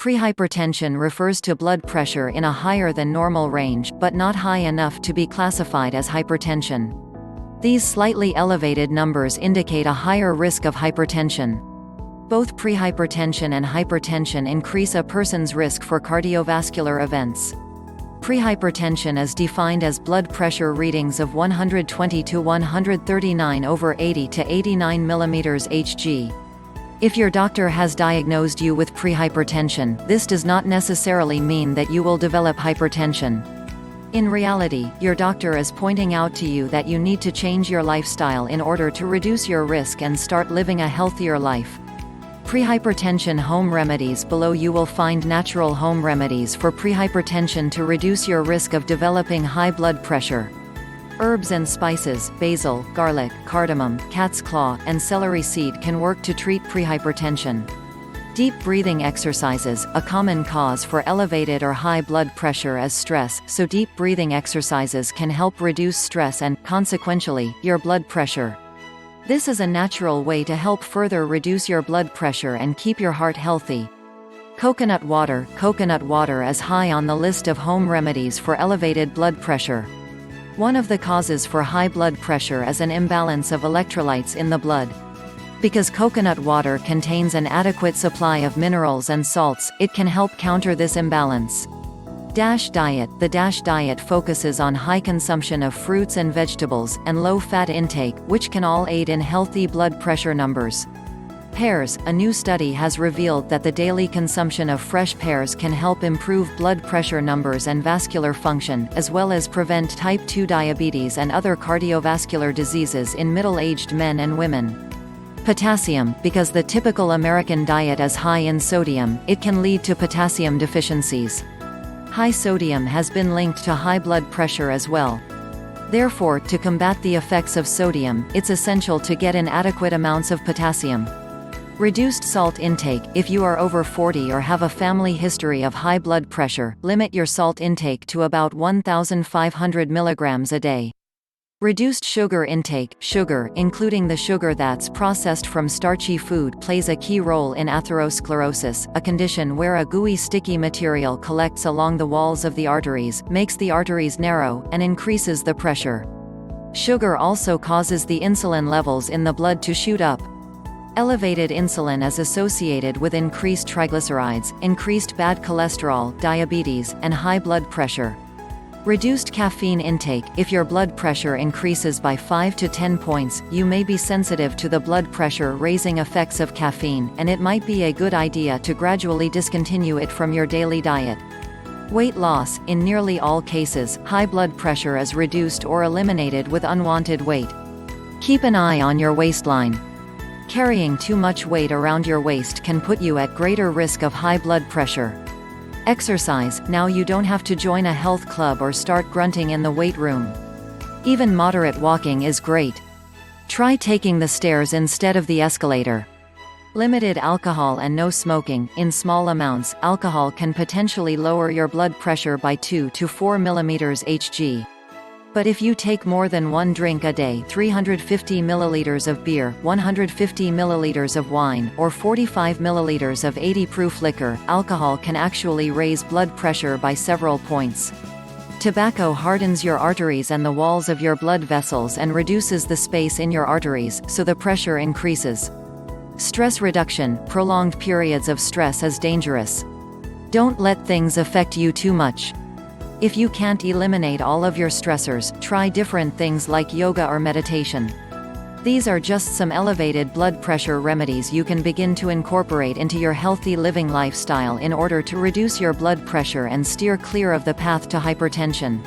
Prehypertension refers to blood pressure in a higher than normal range, but not high enough to be classified as hypertension. These slightly elevated numbers indicate a higher risk of hypertension. Both prehypertension and hypertension increase a person's risk for cardiovascular events. Prehypertension is defined as blood pressure readings of 120 to 139 over 80 to 89 mm Hg. If your doctor has diagnosed you with prehypertension, this does not necessarily mean that you will develop hypertension. In reality, your doctor is pointing out to you that you need to change your lifestyle in order to reduce your risk and start living a healthier life. Prehypertension home remedies. Below you will find natural home remedies for prehypertension to reduce your risk of developing high blood pressure. Herbs and spices, basil, garlic, cardamom, cat's claw, and celery seed can work to treat prehypertension. Deep breathing exercises. A common cause for elevated or high blood pressure is stress, so deep breathing exercises can help reduce stress and, consequentially, your blood pressure. This is a natural way to help further reduce your blood pressure and keep your heart healthy. Coconut water. Coconut water is high on the list of home remedies for elevated blood pressure. One of the causes for high blood pressure is an imbalance of electrolytes in the blood. Because coconut water contains an adequate supply of minerals and salts, it can help counter this imbalance. DASH diet. The DASH diet focuses on high consumption of fruits and vegetables, and low-fat intake, which can all aid in healthy blood pressure numbers. Pears. A new study has revealed that the daily consumption of fresh pears can help improve blood pressure numbers and vascular function, as well as prevent type 2 diabetes and other cardiovascular diseases in middle-aged men and women. Potassium. Because the typical American diet is high in sodium, it can lead to potassium deficiencies. High sodium has been linked to high blood pressure as well. Therefore, to combat the effects of sodium, it's essential to get in adequate amounts of potassium. Reduced salt intake. If you are over 40 or have a family history of high blood pressure, limit your salt intake to about 1,500 mg a day. Reduced sugar intake. Sugar, including the sugar that's processed from starchy food, plays a key role in atherosclerosis, a condition where a gooey sticky material collects along the walls of the arteries, makes the arteries narrow, and increases the pressure. Sugar also causes the insulin levels in the blood to shoot up. Elevated insulin is associated with increased triglycerides, increased bad cholesterol, diabetes, and high blood pressure. Reduced caffeine intake. If your blood pressure increases by 5 to 10 points, you may be sensitive to the blood pressure-raising effects of caffeine, and it might be a good idea to gradually discontinue it from your daily diet. Weight loss. In nearly all cases, high blood pressure is reduced or eliminated with unwanted weight. Keep an eye on your waistline. Carrying too much weight around your waist can put you at greater risk of high blood pressure. Exercise. Now you don't have to join a health club or start grunting in the weight room. Even moderate walking is great. Try taking the stairs instead of the escalator. Limited alcohol and no smoking. In small amounts, alcohol can potentially lower your blood pressure by 2 to 4 mm Hg. But if you take more than one drink a day, 350 milliliters of beer, 150 milliliters of wine, or 45 milliliters of 80-proof liquor, alcohol can actually raise blood pressure by several points. Tobacco hardens your arteries and the walls of your blood vessels and reduces the space in your arteries, so the pressure increases. Stress reduction. Prolonged periods of stress is dangerous. Don't let things affect you too much. If you can't eliminate all of your stressors, try different things like yoga or meditation. These are just some elevated blood pressure remedies you can begin to incorporate into your healthy living lifestyle in order to reduce your blood pressure and steer clear of the path to hypertension.